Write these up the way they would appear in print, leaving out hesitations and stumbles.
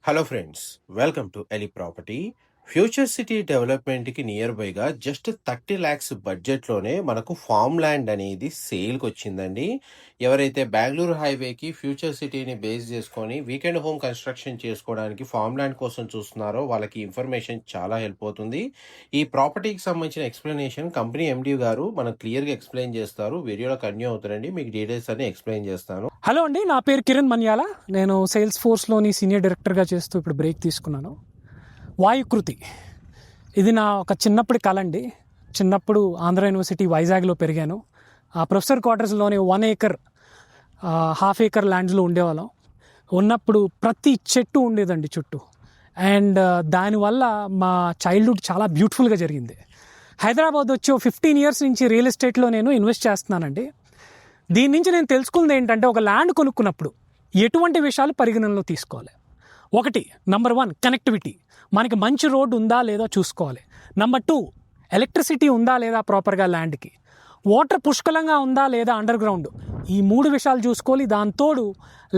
Hello friends, welcome to ఎలి property. Future city డెవలప్మెంట్కి near బైగా జస్ట్ 30 lakhs బడ్జెట్లోనే మనకు ఫామ్ ల్యాండ్ అనేది సేల్కి వచ్చిందండి. ఎవరైతే బెంగళూరు హైవేకి ఫ్యూచర్ సిటీని బేస్ చేసుకొని వీకెండ్ హోమ్ కన్స్ట్రక్షన్ చేసుకోవడానికి ఫామ్ ల్యాండ్ కోసం చూస్తున్నారో వాళ్ళకి ఇన్ఫర్మేషన్ చాలా హెల్ప్ అవుతుంది. ఈ ప్రాపర్టీకి సంబంధించిన ఎక్స్ప్లెనేషన్ కంపెనీ ఎండి గారు మనకు క్లియర్గా ఎక్స్ప్లెయిన్ చేస్తారు. వీడియోలో కంటిన్యూ అవుతారండి, మీకు డీటెయిల్స్ అన్ని ఎక్స్ప్లెయిన్ చేస్తాను. హలో అండి, నా పేరు కిరణ్ మన్యాల. నేను సేల్స్ ఫోర్స్లోని సీనియర్ డైరెక్టర్గా చేస్తూ ఇప్పుడు బ్రేక్ తీసుకున్నాను. వాయుకృతి ఇది నా ఒక చిన్నప్పటి కల అండి. చిన్నప్పుడు ఆంధ్ర యూనివర్సిటీ వైజాగ్లో పెరిగాను. ఆ ప్రొఫెసర్ క్వార్టర్స్లోని 1 acre, 1/2 acre ల్యాండ్స్లో ఉండేవాళ్ళం. ఉన్నప్పుడు ప్రతి చెట్టు ఉండేదండి చుట్టూ. అండ్ దానివల్ల మా చైల్డ్హుడ్ చాలా బ్యూటిఫుల్గా జరిగింది. హైదరాబాద్ వచ్చి 15 years నుంచి రియల్ ఎస్టేట్లో నేను ఇన్వెస్ట్ చేస్తున్నానండి. దీని నుంచి నేను తెలుసుకుంది ఏంటంటే, ఒక ల్యాండ్ కొనుక్కున్నప్పుడు ఎటువంటి విషయాలు పరిగణనలో తీసుకోవాలి. ఒకటి, నంబర్ 1 కనెక్టివిటీ. మనకి మంచి రోడ్డు ఉందా లేదా చూసుకోవాలి. నంబర్ 2 ఎలక్ట్రిసిటీ ఉందా లేదా ప్రాపర్గా ల్యాండ్కి. వాటర్ పుష్కలంగా ఉందా లేదా అండర్ గ్రౌండ్. ఈ 3 విషయాలు చూసుకోవాలి. దాంతోడు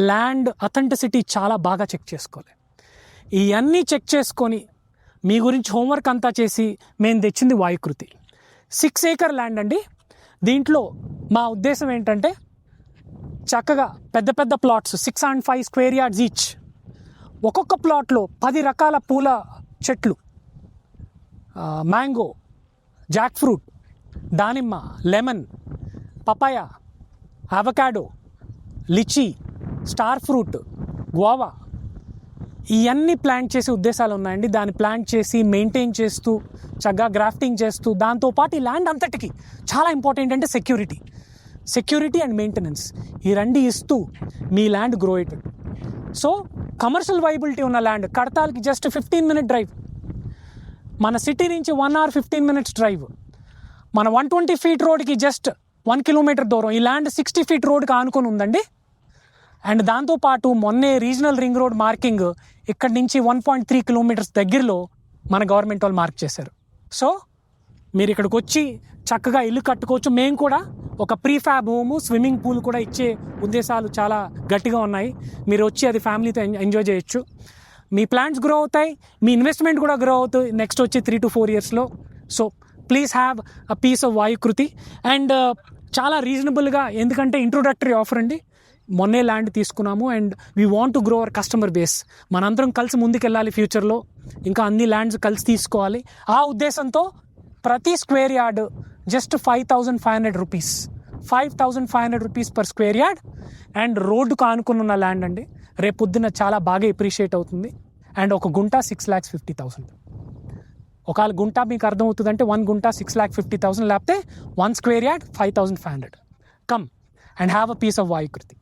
ల్యాండ్ అథెంటిసిటీ చాలా బాగా చెక్ చేసుకోవాలి. ఇవన్నీ చెక్ చేసుకొని మీ గురించి హోంవర్క్ అంతా చేసి మేము తెచ్చింది వాయుకృతి. 6 acre ల్యాండ్ అండి. దీంట్లో మా ఉద్దేశం ఏంటంటే, చక్కగా పెద్ద పెద్ద plots 6 and 5 square yards each. ఒక్కొక్క ప్లాట్లో 10 రకాల పూల చెట్లు, మ్యాంగో, జాక్ ఫ్రూట్, దానిమ్మ, lemon, papaya, avocado, litchi, star fruit, guava, ఇవన్నీ ప్లాంట్ చేసే ఉద్దేశాలు ఉన్నాయండి. దాన్ని ప్లాంట్ చేసి మెయింటైన్ చేస్తూ చక్కగా గ్రాఫ్టింగ్ చేస్తూ, దాంతోపాటు ఈ ల్యాండ్ అంతటికి చాలా ఇంపార్టెంట్ అంటే సెక్యూరిటీ అండ్ మెయింటెనెన్స్. ఈ 2 ఇస్తూ మీ ల్యాండ్ గ్రో అయ్యేటట్టు. సో కమర్షియల్ వైబిలిటీ ఉన్న ల్యాండ్, కడతాల్కి జస్ట్ 15-minute డ్రైవ్. మన సిటీ నుంచి 1 hour 15 minutes డ్రైవ్. మన 120 feet రోడ్కి జస్ట్ 1 kilometer దూరం. ఈ ల్యాండ్ 60 feet రోడ్కి ఆనుకొని ఉందండి. అండ్ దాంతోపాటు మొన్నే రీజనల్ రింగ్ రోడ్ మార్కింగ్ ఇక్కడి నుంచి 1.3 kilometers దగ్గరలో మన గవర్నమెంట్ వాళ్ళు మార్క్ చేశారు. సో మీరు ఇక్కడికి వచ్చి చక్కగా ఇల్లు కట్టుకోవచ్చు. మేము కూడా ఒక ప్రీఫ్యాబ్ హోము, స్విమ్మింగ్ పూల్ కూడా ఇచ్చే ఉద్దేశాలు చాలా గట్టిగా ఉన్నాయి. మీరు వచ్చి అది ఫ్యామిలీతో ఎంజాయ్ చేయొచ్చు. మీ ప్లాన్స్ గ్రో అవుతాయి, మీ ఇన్వెస్ట్మెంట్ కూడా గ్రో అవుతుంది నెక్స్ట్ వచ్చి 3 to 4 yearsలో. So please have a piece of Vayukriti. And చాలా రీజనబుల్గా, ఎందుకంటే ఇంట్రొడక్టరీ ఆఫర్ అండి. మొన్నే ల్యాండ్ తీసుకున్నాము and we want to grow our customer base. మనందరం కలిసి ముందుకెళ్ళాలి ఫ్యూచర్లో. ఇంకా అన్ని ల్యాండ్స్ కలిసి తీసుకోవాలి. ఆ ఉద్దేశంతో ప్రతి square yard just 5,500 rupees, 5,500 rupees per square yard. And రోడ్డుకు ఆనుకున్న ల్యాండ్ అండి. రేపు పొద్దున్న చాలా బాగా ఎప్రిషియేట్ అవుతుంది. అండ్ ఒక గుంట 6,50,000. ఒకవేళ గుంట మీకు అర్థమవుతుందంటే 1 గుంట 6,50,000, లేకపోతే 1 square yard 5,500. Come and have a piece of వాయుకృతి.